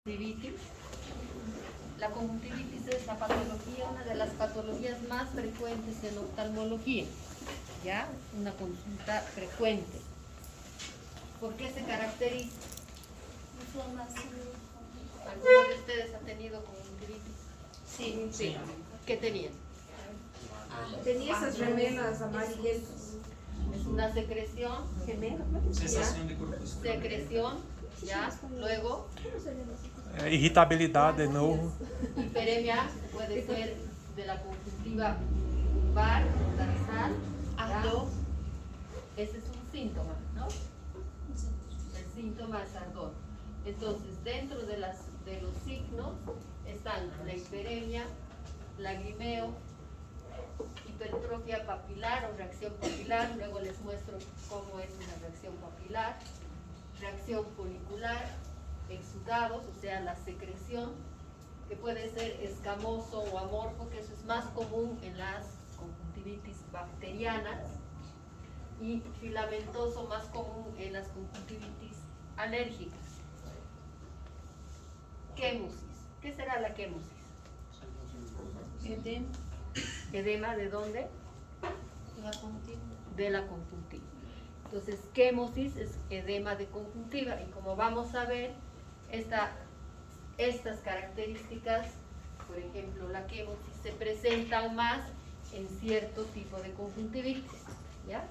conjuntivitis. La conjuntivitis es la patología, una de las patologías más frecuentes en oftalmología, ¿ya? Una consulta frecuente. ¿Por qué se caracteriza? ¿Alguno de ustedes ha tenido conjuntivitis? Sí. ¿Qué tenían? Tenía esas remenas amarillentas. Es una secreción, Sensación de corpuscular. secreción, ¿ya? Luego, Irritabilidade de novo. hiperemia puede ser de la conjuntiva vulvar, nasal, ¿ya? Ese es un síntoma, ¿no? El síntoma es ardor. Entonces, dentro de los signos están la hiperemia, lagrimeo, hipertrofia papilar o reacción papilar. Luego les muestro cómo es una reacción papilar, reacción folicular, exudados, o sea, la secreción, que puede ser escamoso o amorfo, que eso es más común en las conjuntivitis bacterianas, y filamentoso, más común en las conjuntivitis alérgicas. Quémosis. ¿Qué será la quémosis? ¿Edema de dónde? De la conjuntiva. Entonces, quémosis es edema de conjuntiva, y como vamos a ver, estas características, por ejemplo, la quémosis, se presentan más en cierto tipo de conjuntivitis, ¿ya?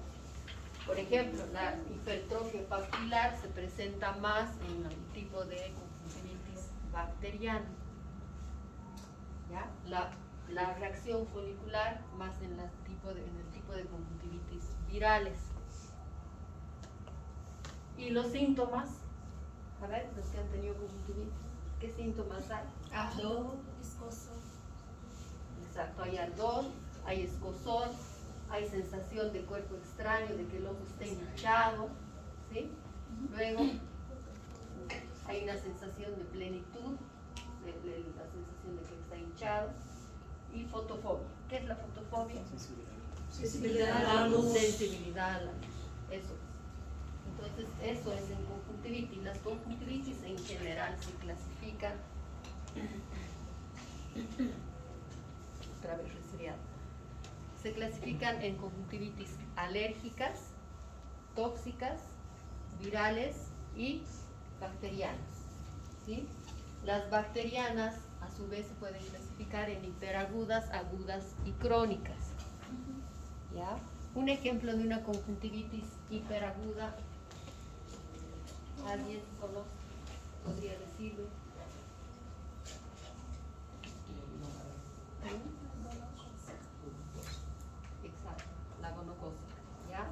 Por ejemplo, la hipertrofia papilar se presenta más en un tipo de conjuntivitis bacteriana, ¿ya? La reacción folicular más en el tipo de conjuntivitis virales. Y los síntomas, a ver, los que han tenido conjuntivitis, ¿qué síntomas hay? Ardor, escozor. Exacto, hay ardor, hay escozor, hay sensación de cuerpo extraño, de que el ojo está hinchado, ¿sí? Luego hay una sensación de plenitud, la sensación de que está hinchado, y fotofobia. ¿Qué es la fotofobia? Sensibilidad a la luz. Sensibilidad a la luz, eso es. Entonces, eso es en conjuntivitis. Las conjuntivitis en general se clasifican, otra vez resfriado, se clasifican en conjuntivitis alérgicas, tóxicas, virales y bacterianas, ¿sí? Las bacterianas a su vez se pueden clasificar en hiperagudas, agudas y crónicas, ¿ya? Un ejemplo de una conjuntivitis hiperaguda, ¿alguien conoce? ¿Podría decirlo? Exacto, la gonocócica, ¿ya?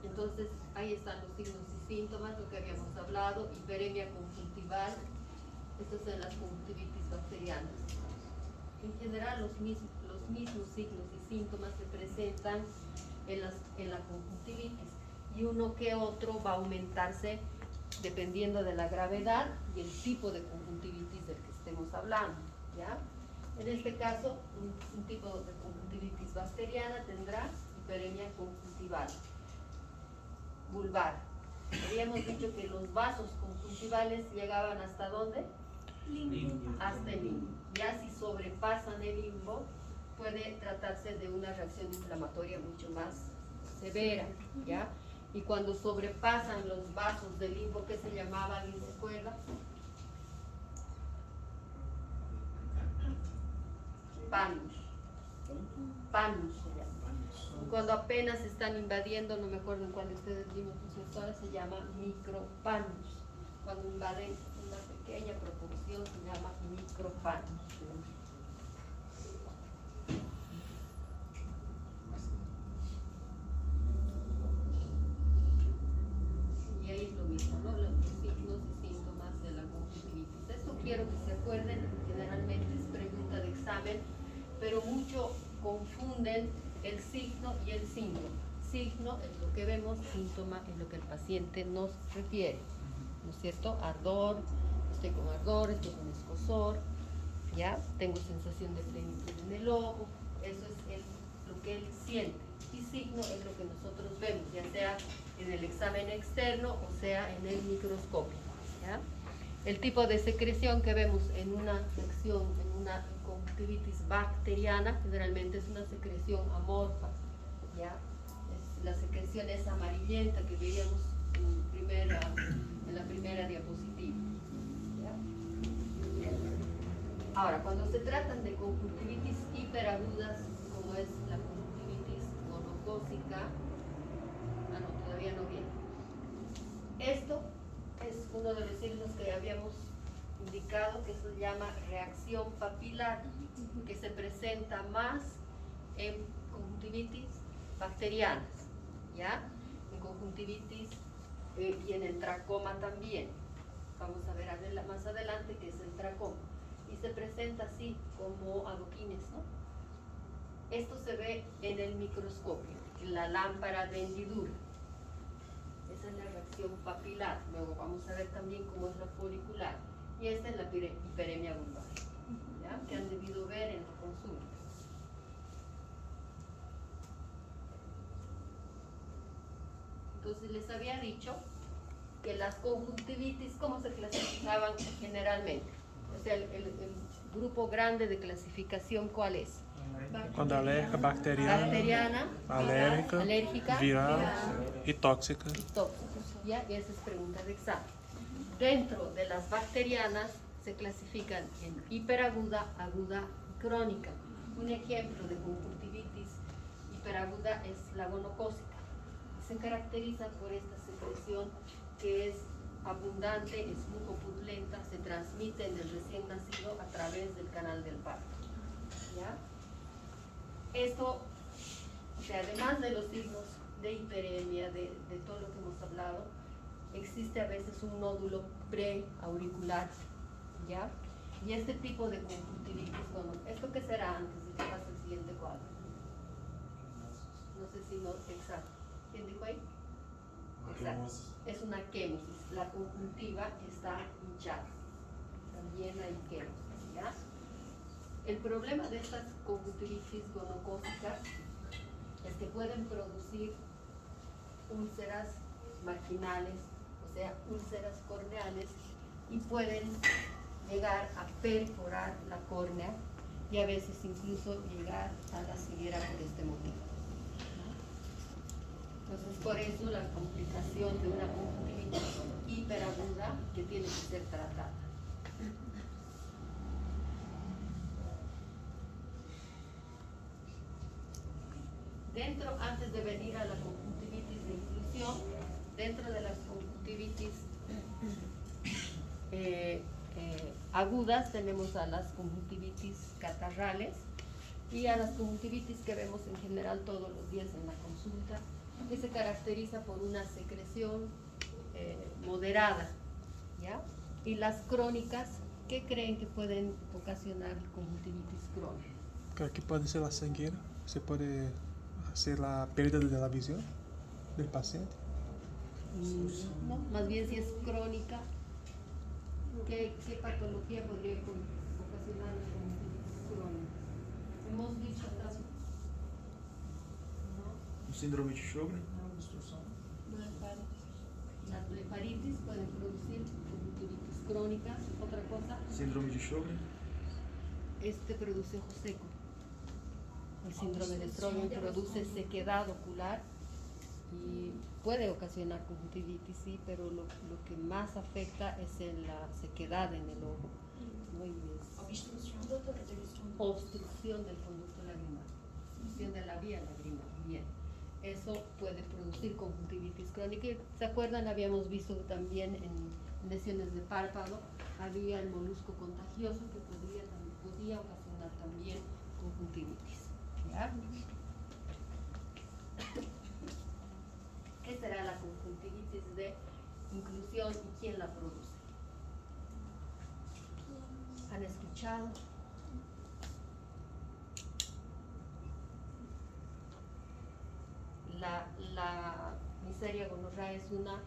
Entonces, ahí están los signos y síntomas, lo que habíamos hablado, hiperemia conjuntival, estas son las conjuntivitis bacterianas. En general, los mismos signos y síntomas se presentan en la conjuntivitis, y uno que otro va a aumentarse dependiendo de la gravedad y el tipo de conjuntivitis del que estemos hablando, ¿ya? En este caso, un tipo de conjuntivitis bacteriana tendrá hiperemia conjuntival, vulvar. Habíamos dicho que los vasos conjuntivales llegaban ¿hasta dónde? Hasta el limbo. Ya si sobrepasan el limbo, puede tratarse de una reacción inflamatoria mucho más severa, ¿ya? Y cuando sobrepasan los vasos del limbo, ¿qué se llamaba? ¿Alguien se acuerda? Panus se llama. Y cuando apenas están invadiendo, no me acuerdo en cuál de ustedes vimos, ahora se llama micropanus. Cuando invaden una pequeña proporción se llama micropanus. Y ahí es lo mismo, ¿no? Los signos y síntomas de la conjuntivitis. Esto quiero que se acuerden, generalmente es pregunta de examen, pero mucho confunden el signo y el síntoma. Signo es lo que vemos, síntoma es lo que el paciente nos refiere, ¿no es cierto? Ardor, estoy con ardor, estoy con escozor, ¿ya? Tengo sensación de plenitud en el ojo, eso es lo que él siente. Y signo es lo que nosotros vemos, ya sea en el examen externo o sea en el microscopio, ¿ya? El tipo de secreción que vemos en una infección, en una conjuntivitis bacteriana, generalmente es una secreción amorfa, ¿ya? La secreción es amarillenta que veíamos en la primera diapositiva, ¿ya? Ahora, cuando se tratan de conjuntivitis hiperagudas, como es la conjuntivitis gonocócica, no, todavía no viene. Esto es uno de los signos que habíamos indicado, que se llama reacción papilar, que se presenta más en conjuntivitis bacterianas, ¿ya? En conjuntivitis y en el tracoma también. Vamos a ver más adelante qué es el tracoma. Y se presenta así como adoquines, ¿no? Esto se ve en el microscopio, en la lámpara de hendidura. Esa es la reacción papilar. Luego vamos a ver también cómo es la folicular. Y esta es la hiperemia vulvar, ¿ya? Que han debido ver en la consulta. Entonces les había dicho que las conjuntivitis, ¿cómo se clasificaban generalmente? O sea, el grupo grande de clasificación, ¿cuál es? Quando alérgica, bacteriana, alérgica, viral y tóxica. ¿Ya? Y esa es pregunta de examen. Dentro de las bacterianas se clasifican en hiperaguda, aguda y crónica. Un ejemplo de conjuntivitis hiperaguda es la gonocócica. Se caracteriza por esta secreción que es abundante, es muy purulenta, se transmite en el recién nacido a través del canal del parto. ¿Ya? Esto, o sea, además de los signos de hiperemia, de todo lo que hemos hablado, existe a veces un nódulo preauricular, ¿ya? Y este tipo de conjuntivitis, bueno, ¿esto qué será antes de que pase el siguiente cuadro? No sé si no, exacto. ¿Quién dijo ahí? Exacto. Es una quémosis. La conjuntiva está hinchada. También hay quémosis, ¿ya? El problema de estas conjuntivitis gonocócicas es que pueden producir úlceras marginales, o sea, úlceras corneales, y pueden llegar a perforar la córnea y a veces incluso llegar a la ceguera por este motivo. Entonces, por eso la complicación de una conjuntivitis hiperaguda que tiene que ser tratada. Dentro, antes de venir a la conjuntivitis de inclusión, dentro de las conjuntivitis agudas tenemos a las conjuntivitis catarrales y a las conjuntivitis que vemos en general todos los días en la consulta, que se caracteriza por una secreción moderada, ¿ya? Y las crónicas, ¿qué creen que pueden ocasionar conjuntivitis crónica? Que puede ser la ceguera, se puede hacer la pérdida de la visión del paciente. No, más bien si es crónica, ¿qué patología podría ocasionar la conjuntivitis crónica? Hemos dicho acá, ¿no? Síndrome de Sjögren. Las blefaritis pueden producir conjuntivitis crónicas. Otra cosa, Síndrome de Sjögren. este produce ojo seco. El síndrome de Sjögren produce sequedad ocular y puede ocasionar conjuntivitis, sí, pero lo que más afecta es en la sequedad en el ojo, ¿no? Y es obstrucción del conducto lagrimal, obstrucción de la vía lagrimal. Bien, eso puede producir conjuntivitis crónica. ¿Se acuerdan? Habíamos visto también en lesiones de párpado, había el molusco contagioso que podía ocasionar también conjuntivitis. ¿Ya? ¿Qué será la conjuntivitis de inclusión y quién la produce? ¿Han escuchado? La Neisseria gonorrhea es una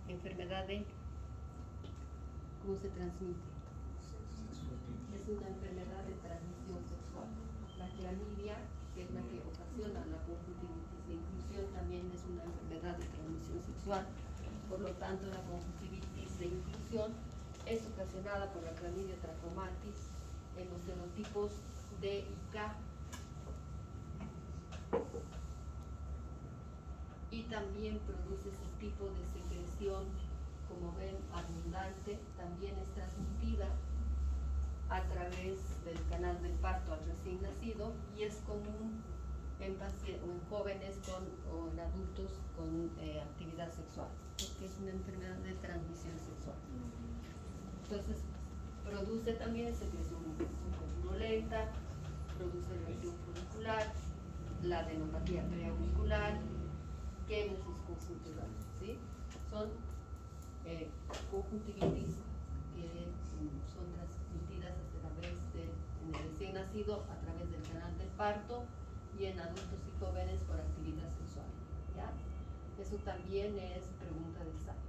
enfermedad de... ¿Cómo se transmite? Es una enfermedad de transmisión sexual. La clamidia, que es la que ocasiona la conjuntivitis de inclusión, también es una enfermedad de transmisión sexual. Por lo tanto, la conjuntivitis de inclusión ocasionada por la clamidia trachomatis en los fenotipos D y K. Y también produce ese tipo de secreción, como ven, abundante, también es transmitida a través del canal del parto al recién nacido y es común en jóvenes o en adultos con actividad sexual, porque es una enfermedad de transmisión sexual. Entonces, produce también secreción un poco lenta, produce reacción folicular, la adenopatía preauricular, quémesis conjuntival, ¿sí? Son conjuntivitis que son transmitidas a través en el recién nacido a través del canal del parto y en adultos y jóvenes por actividad sexual, ¿ya? Eso también es pregunta de examen.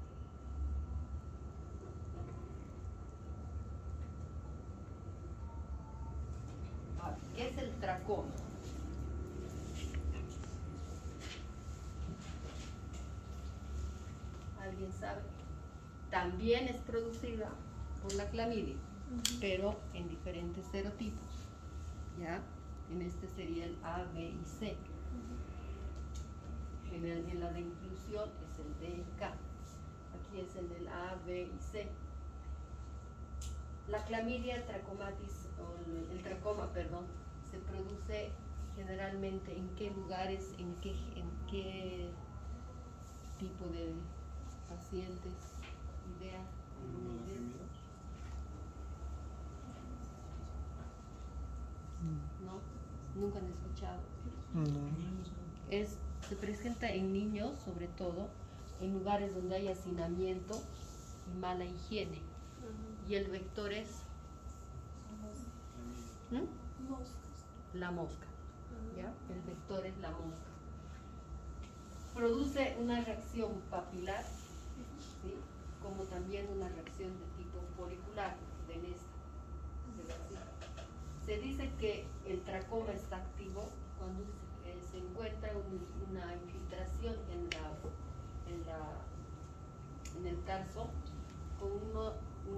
Ahora, ¿qué es el tracoma? ¿Alguien sabe? También es producida por la clamidia, pero en diferentes serotipos, ¿ya? En este sería el A, B y C. En la de inclusión es el D y K. Aquí es en el A, B y C. La clamidia trachomatis, o el tracoma, perdón, se produce generalmente en qué lugares, en qué tipo de pacientes, idea. ¿No? ¿Nunca han escuchado? Se presenta en niños, sobre todo, en lugares donde hay hacinamiento y mala higiene. Y el vector es la mosca. ¿Ya? El vector es la mosca. Produce una reacción papilar, ¿sí? Como también una reacción de tipo folicular, de esta. Se dice que el tracoma está activo cuando se encuentra una infiltración en el tarso con una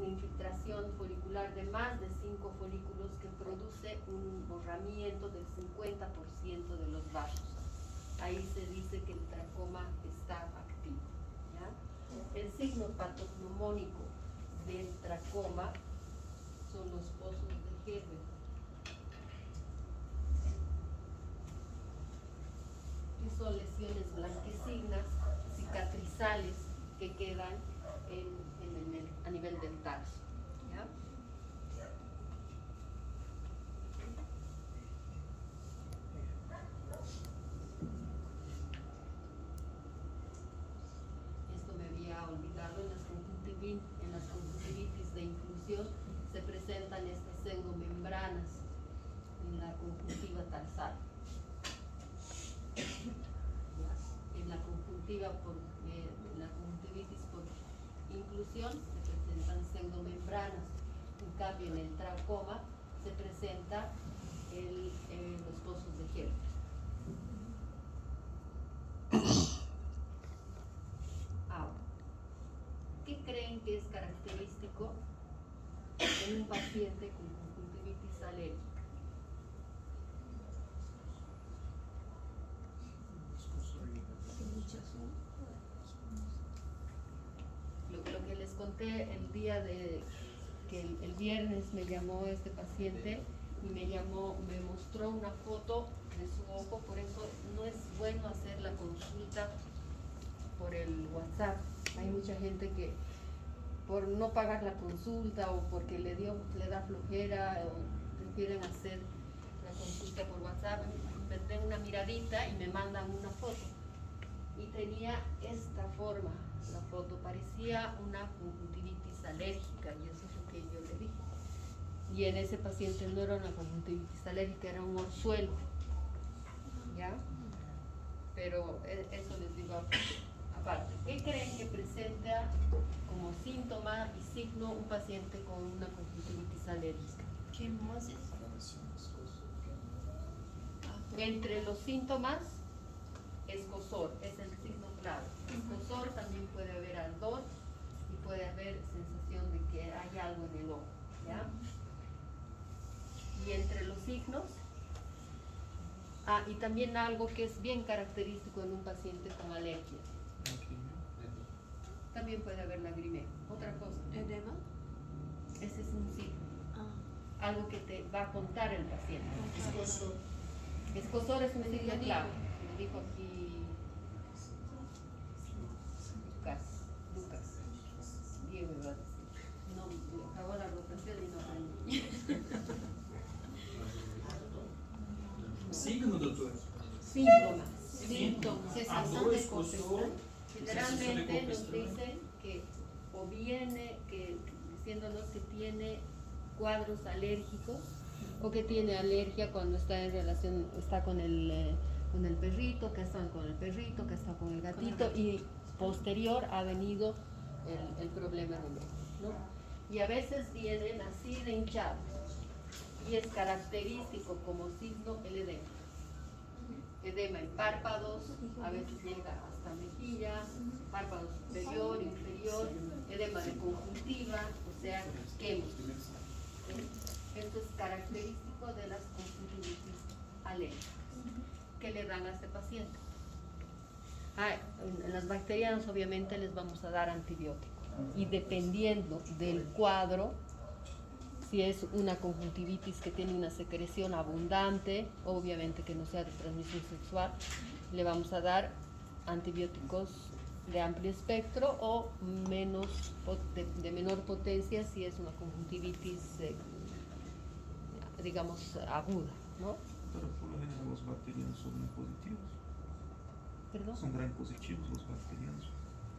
infiltración folicular de más de 5 folículos que produce un borramiento del 50% de los vasos. Ahí se dice que el tracoma está activo, ¿ya? El signo patognomónico del tracoma son los pozos de Gerber. Y son lesiones blanquecinas, cicatrizales, que quedan a nivel del tarso, ¿ya? Esto me había olvidado. En las conjuntivitis de inclusión se presentan estas pseudomembranas en la conjuntiva tarsal. En la conjuntivitis por inclusión se presentan pseudomembranas. En cambio, en el tracoma se presenta los pozos de Gerber. Ahora, ¿qué creen que es característico en un paciente con conjuntivitis alérgica? Lo que les conté el día que el viernes me llamó este paciente y me mostró una foto de su ojo. Por eso no es bueno hacer la consulta por el WhatsApp. Hay mucha gente que por no pagar la consulta o porque le da flojera o prefieren hacer la consulta por WhatsApp, me den una miradita y me mandan una foto. Y tenía esta forma, la foto parecía una conjuntivitis alérgica, y eso es lo que yo le dije. Y en ese paciente no era una conjuntivitis alérgica, era un orzuelo, ¿ya? Pero eso les digo aparte. ¿Qué creen que presenta como síntoma y signo un paciente con una conjuntivitis alérgica? Quemosis. Entre los síntomas, escozor es el signo clave. Escozor, también puede haber ardor y puede haber sensación de que hay algo en Y entre los signos, y también algo que es bien característico en un paciente con alergia. También puede haber lagrimeo. Otra cosa, Edema. ese es un signo. Ah. Algo que te va a contar el paciente. Escosor. Escosor es un signo clave. Lo dijo aquí Lucas. Diego iba a decir. No, me acabó la rotación y no aprendí. Signo, doutor? Síntomas. Síntomas. Cesación Ardor, de escosor. copestral. Generalmente nos Cesación de dicen que o viene diciéndonos que tiene cuadros alérgicos o que tiene alergia cuando está en relación, está con el perrito, que está con el perrito, que está con el gatito, y posterior ha venido el problema en el ojo, ¿no? Y a veces vienen así de hinchados y es característico como signo el edema. Edema en párpados, a veces llega hasta mejilla, párpado superior, inferior, edema de conjuntiva, o sea, quemos. Esto es característico de las conjuntivitis alérgicas que le dan a este paciente. En las bacterianas obviamente les vamos a dar antibiótico y dependiendo del cuadro, si es una conjuntivitis que tiene una secreción abundante, obviamente que no sea de transmisión sexual, le vamos a dar antibióticos de amplio espectro o de menor potencia si es una conjuntivitis, digamos, aguda, ¿no? Pero por lo general los bacterianos son muy positivos. ¿Perdón? Son gran positivos los bacterianos.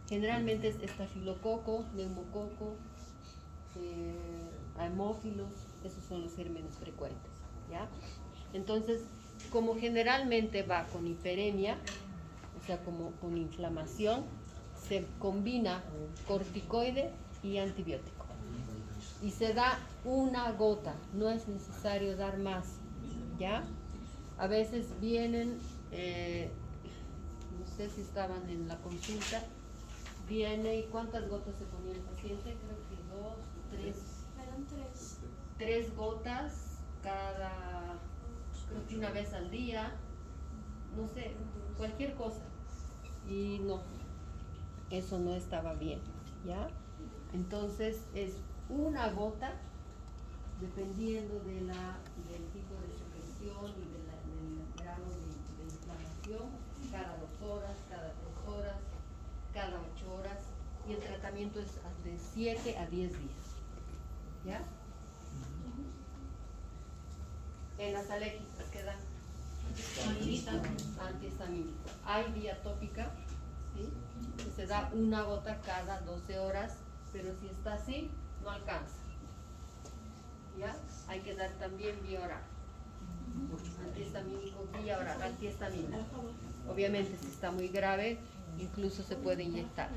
Generalmente es estafilococo, neumococo, hemófilos, esos son los gérmenes frecuentes, ¿ya? Entonces, como generalmente va con hiperemia, o sea, como con inflamación, se combina corticoide y antibiótico. Y se da una gota, no es necesario dar más, ¿ya? A veces vienen, no sé si estaban en la consulta, viene y ¿cuántas gotas se ponía el paciente? Creo que 2, 3. Eran 3. 3 gotas cada, creo que una vez al día, no sé, cualquier cosa. Y no, eso no estaba bien, ¿ya? Entonces es una gota, dependiendo del tipo de secreción y del grado de inflamación, cada 2 horas, cada 3 horas, cada 8 horas, y el tratamiento es de 7 a 10 días, ¿ya? En las alérgicas que dan antihistamínico. Hay vía tópica, ¿sí? Que se da una gota cada 12 horas, pero si está así, no alcanza. ¿Ya? Hay que dar también vía oral. Antihistamínico, vía oral, antihistamínico. Obviamente, si está muy grave, incluso se puede inyectar.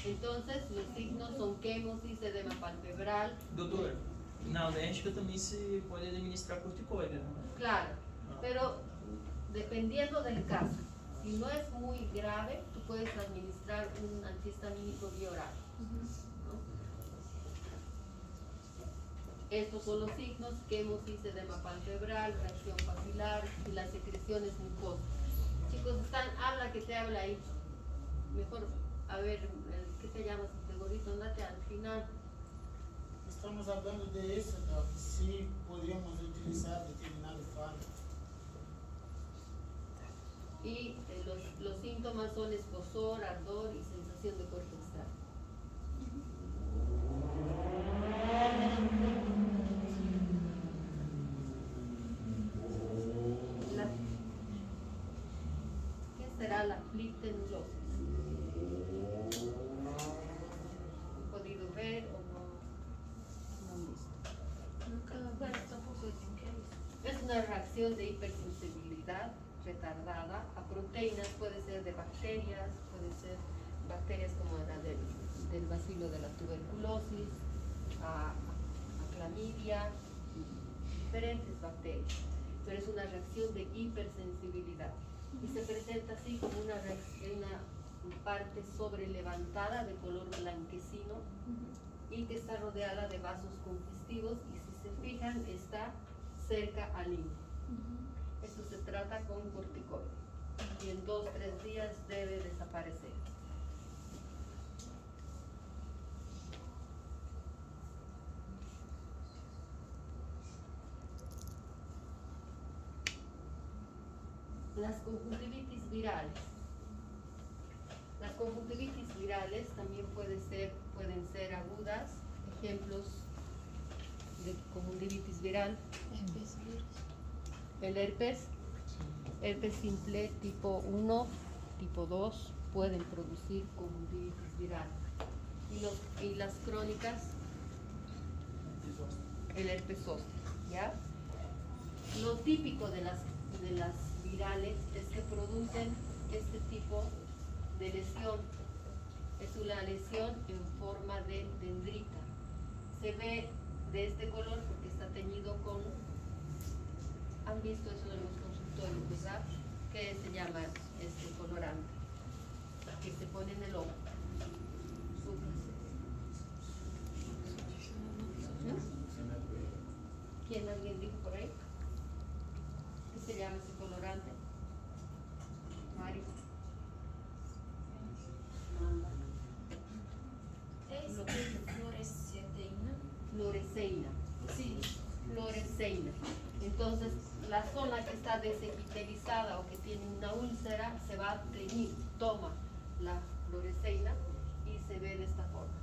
Entonces, los signos son quemosis, edema palpebral. Doutor, na alérgica também se pode administrar corticoide, né? Claro, pero dependiendo del caso, si no es muy grave, tú puedes administrar un antihistamínico vía oral, ¿no? Estos son los signos: quemosis, edema palpebral, reacción papilar y las secreciones mucosas. Chicos, habla que te habla ahí. Mejor, a ver, ¿qué te llamas? Este gorrito, andate al final. Estamos hablando de eso, Doc, si podemos utilizar determinado fármaco. Y los síntomas son escozor, ardor y sensación de cuerpo extraño. ¿Qué será la flictenulosis? ¿Han podido ver o no han visto? Bueno, tampoco es increíble. Es una reacción de hipersensibilidad retardada a proteínas, puede ser de bacterias, puede ser bacterias como la del bacilo de la tuberculosis, a clamidia, diferentes bacterias, pero es una reacción de hipersensibilidad y se presenta así como una parte sobrelevantada de color blanquecino y que está rodeada de vasos congestivos y si se fijan está cerca al hígado. Esto se trata con corticoide y en 2-3 días debe desaparecer. Las conjuntivitis virales. Las conjuntivitis virales también pueden ser agudas. Ejemplos de conjuntivitis viral: el herpes simple tipo 1, tipo 2 pueden producir conjuntivitis viral. Y las crónicas, el herpes zóster, ¿ya? Lo típico de las virales es que producen este tipo de lesión. Es una lesión en forma de dendrita. Se ve de este color porque está teñido con, han visto eso en los consultorios, ¿verdad? Que se llama este colorante que se pone en el ojo. ¿Quién, alguien dijo por ahí? ¿Qué se llama ese colorante? Mario. Fluoresceína. Sí, fluoresceína. Entonces, la zona que está desepitelizada o que tiene una úlcera se va a teñir, toma la fluoresceína y se ve de esta forma,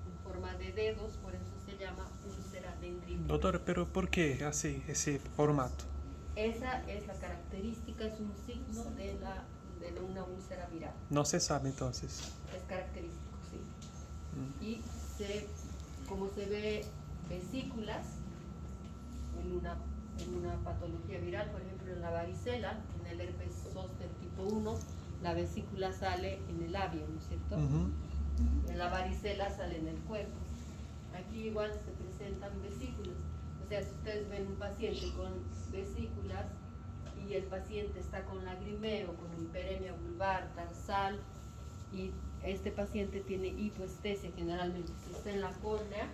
en forma de dedos, por eso se llama úlcera dendrítica. Doctor, pero ¿por qué así, ese formato? Esa es la característica, es un signo de una úlcera viral. No se sabe entonces. Es característico, sí. Y como se ve vesículas en una patología viral, por ejemplo en la varicela, en el herpes zóster tipo 1, la vesícula sale en el labio, ¿no es cierto? En la varicela sale en el cuerpo. Aquí igual se presentan vesículas. O sea, si ustedes ven un paciente con vesículas y el paciente está con lagrimeo, con hiperemia vulvar, tarsal, y este paciente tiene hipoestesia generalmente, si está en la córnea,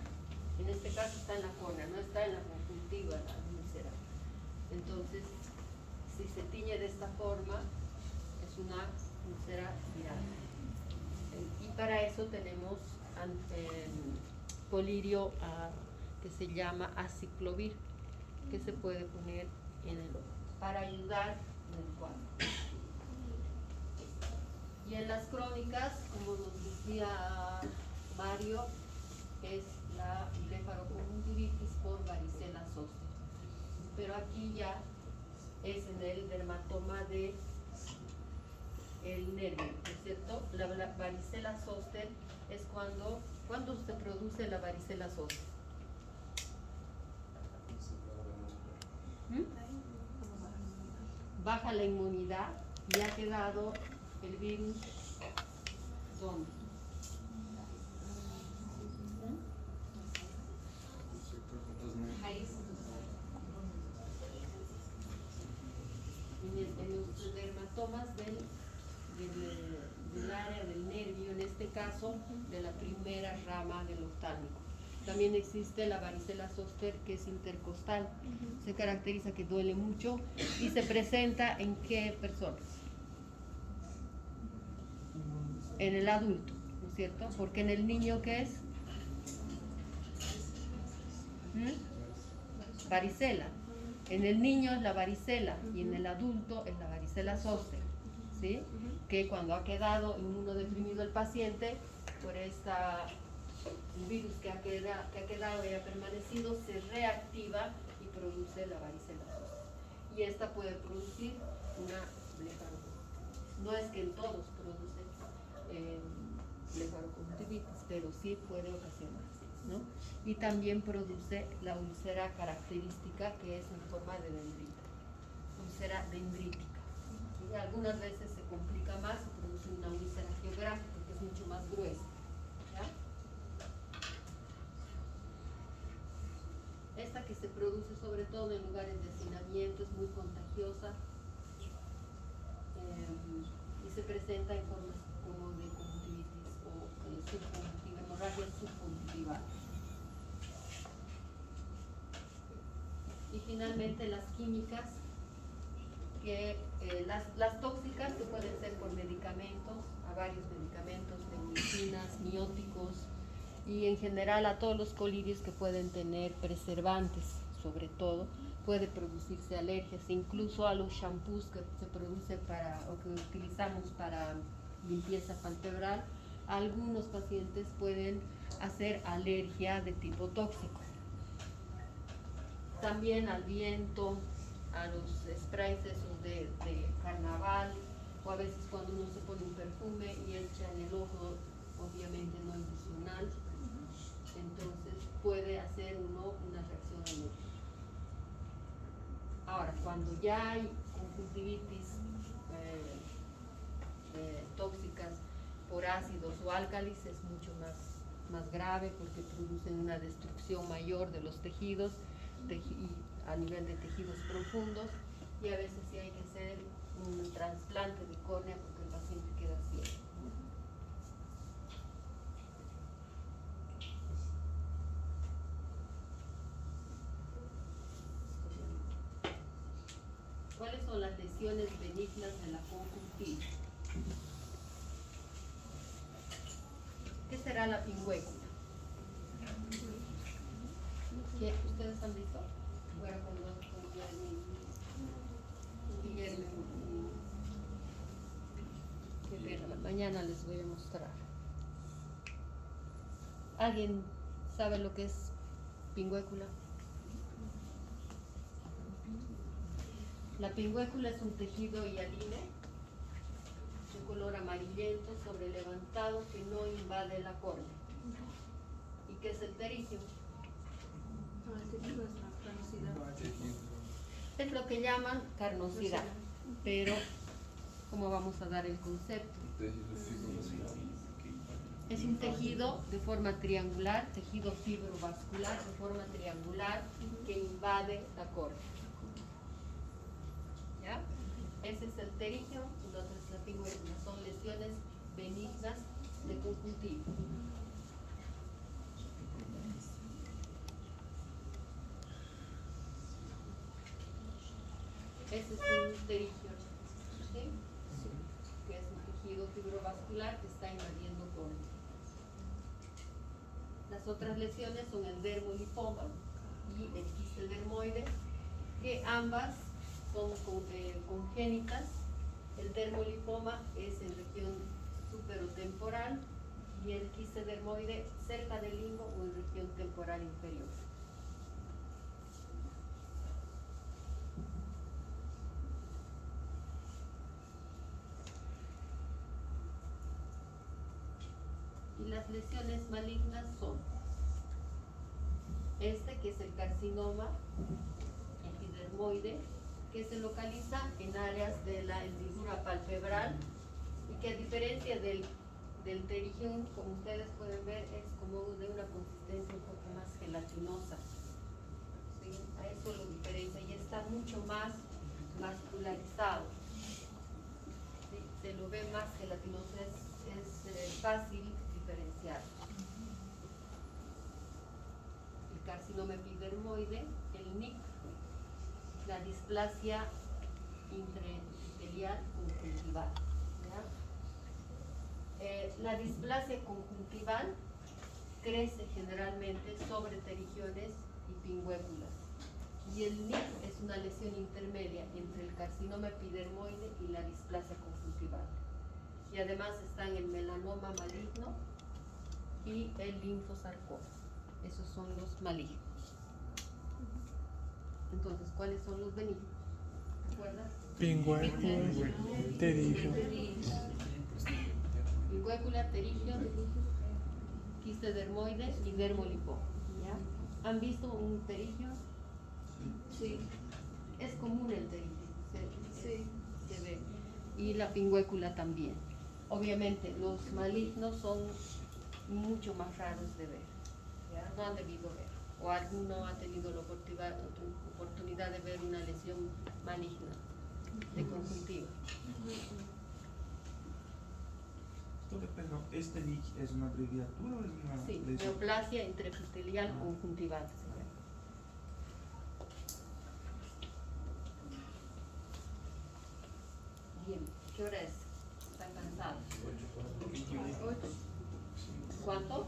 en este caso está en la córnea, no está en la conjuntiva, la úlcera. Entonces, si se tiñe de esta forma, es una úlcera viral. Y para eso tenemos colirio que se llama aciclovir, que se puede poner en el ojo para ayudar en el cuadro. Y en las crónicas, como nos decía Mario, es la blefaroconjuntivitis por varicela zoster. Pero aquí ya es en el dermatoma de el nervio, ¿no es cierto? La varicela zoster es cuando se produce la varicela zoster. Baja la inmunidad y ha quedado el virus ¿dónde? En los dermatomas del área del nervio, en este caso de la primera rama del oftálmico. También existe la varicela zoster, que es intercostal. Se caracteriza que duele mucho y se presenta en qué personas. En el adulto, ¿no es cierto? Porque en el niño, ¿qué es? Varicela. En el niño es la varicela y en el adulto es la varicela zoster, ¿sí? Que cuando ha quedado inmunodeprimido el paciente por un virus que ha quedado y ha permanecido, se reactiva y produce la varicela zoster. Y esta puede producir una blefaroconjuntivitis. No es que en todos produce blefaroconjuntivitis, pero sí puede ocasionar, ¿no? Y también produce la úlcera característica, que es en forma de dendrita, úlcera dendrítica. Y algunas veces se complica más y produce una úlcera geográfica, que es mucho más gruesa, ¿ya? Esta que se produce sobre todo en lugares de hacinamiento es muy contagiosa y se presenta en formas como de hemorragia subconjuntival. Y finalmente las químicas, que las tóxicas que pueden ser por medicamentos, a varios medicamentos, medicinas, mióticos y en general a todos los colirios que pueden tener preservantes, sobre todo, puede producirse alergias, incluso a los shampoos que se produce o que utilizamos para limpieza palpebral. Algunos pacientes pueden hacer alergia de tipo tóxico. También al viento, a los sprays esos de carnaval, o a veces cuando uno se pone un perfume y echa en el ojo, obviamente no intencional, entonces puede hacer uno una reacción alérgica. Ahora, cuando ya hay conjuntivitis tóxicas por ácidos o álcalis, es mucho más grave porque producen una destrucción mayor de los tejidos a nivel de tejidos profundos, y a veces sí hay que hacer un trasplante de córnea porque el paciente queda ciego. ¿Cuáles son las lesiones benignas de la conjuntivitis? ¿Qué será la pingüécula? ¿Qué ustedes han visto? Bueno, con Guillermo. Qué pena, mañana les voy a mostrar. ¿Alguien sabe lo que es pingüécula? La pingüécula es un tejido hialine de color amarillento sobrelevantado que no invade la córnea. ¿Y qué es el terigio? Es lo que llaman carnosidad, pero ¿cómo vamos a dar el concepto? Es un tejido de forma triangular, tejido fibrovascular de forma triangular que invade la córnea. ¿Ya? Ese es el terigio, entonces la pingüécula son lesiones benignas de conjuntivitis. Ese es un terigio, ¿sí? Que es un tejido fibrovascular que está invadiendo córnea. Las otras lesiones son el dermolipoma y el quiste dermoide, que ambas son congénitas. El dermolipoma es en región superotemporal y el quiste dermoide cerca del limbo o en región temporal inferior. Y las lesiones malignas son que es el carcinoma epidermoide, que se localiza en áreas de la hendidura palpebral y que a diferencia del terigio, como ustedes pueden ver, es como de una consistencia un poco más gelatinosa. ¿Sí? A eso lo diferencia y está mucho más vascularizado. ¿Sí? Se lo ve más gelatinoso, es fácil diferenciar. El carcinoma epidermoide, el NIC, la displasia intraepitelial conjuntival. La displasia conjuntival crece generalmente sobre terigiones y pingüéculas. Y el NIC es una lesión intermedia entre el carcinoma epidermoide y la displasia conjuntival. Y además están el melanoma maligno y el linfosarcoma. Esos son los malignos. Entonces, ¿cuáles son los benignos? ¿Recuerdas? Pingüécula, terigio. Pingüécula, terigio, quiste dermoide y dermolipoma. ¿Ya? ¿Han visto un terigio? Sí. Es común el terigio. Sí. Se ve. Y la pingüécula también. Obviamente, los malignos son mucho más raros de ver. ¿Ya? No han debido ver. O alguno ha tenido la oportunidad de ver una lesión maligna de conjuntiva. Entonces, perdón, ¿este NIC es una abreviatura o es una Sí, lesión? neoplasia intraepitelial conjuntival. se llama. Bien, ¿qué hora es? ¿Están cansados? 8. ¿Cuánto?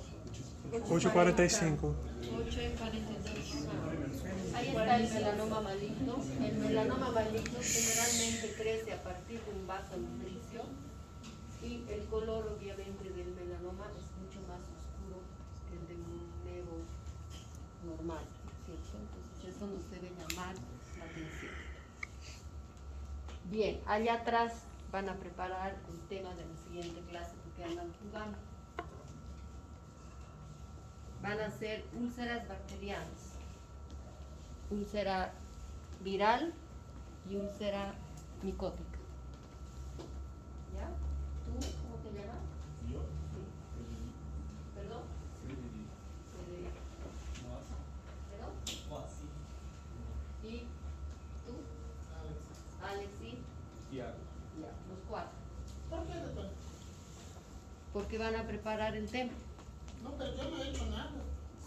8:45. 8:42. Ahí está el melanoma maligno. El melanoma maligno generalmente crece a partir de un bajo nutricio y el color obviamente del melanoma es mucho más oscuro que el de un nevo normal, ¿cierto? Entonces eso nos debe llamar la atención. Bien, allá atrás van a preparar el tema de la siguiente clase porque andan jugando. Van a ser úlceras bacterianas, úlcera viral y úlcera micótica. ¿Ya? ¿Tú cómo te llamas? Yo. Sí. ¿Perdón? Federico. ¿Perdón? ¿Y tú? Alexi. Ya, los 4. ¿Por qué, doctor? Porque van a preparar el tema. No, pero yo no he hecho nada.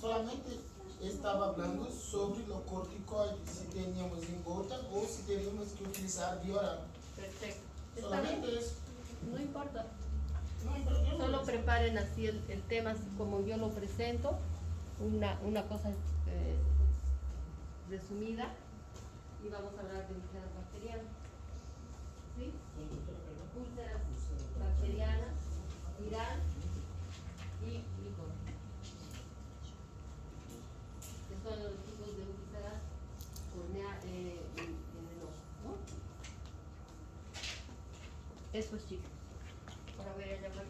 Solamente estaba hablando sobre los corticoides, si teníamos en gota o si teníamos que utilizar vía oral. Perfecto. Está bien, Solamente eso. no importa. No, pero yo no Solo lo sé. preparen así el tema, así como yo lo presento, una cosa resumida, y vamos a hablar de úlceras bacterianas. ¿Sí? Úlceras bacterianas, viral y micótica. Que son los tipos de úlceras en el ojo, ¿no? Eso es, chicos. Ahora voy a llamar.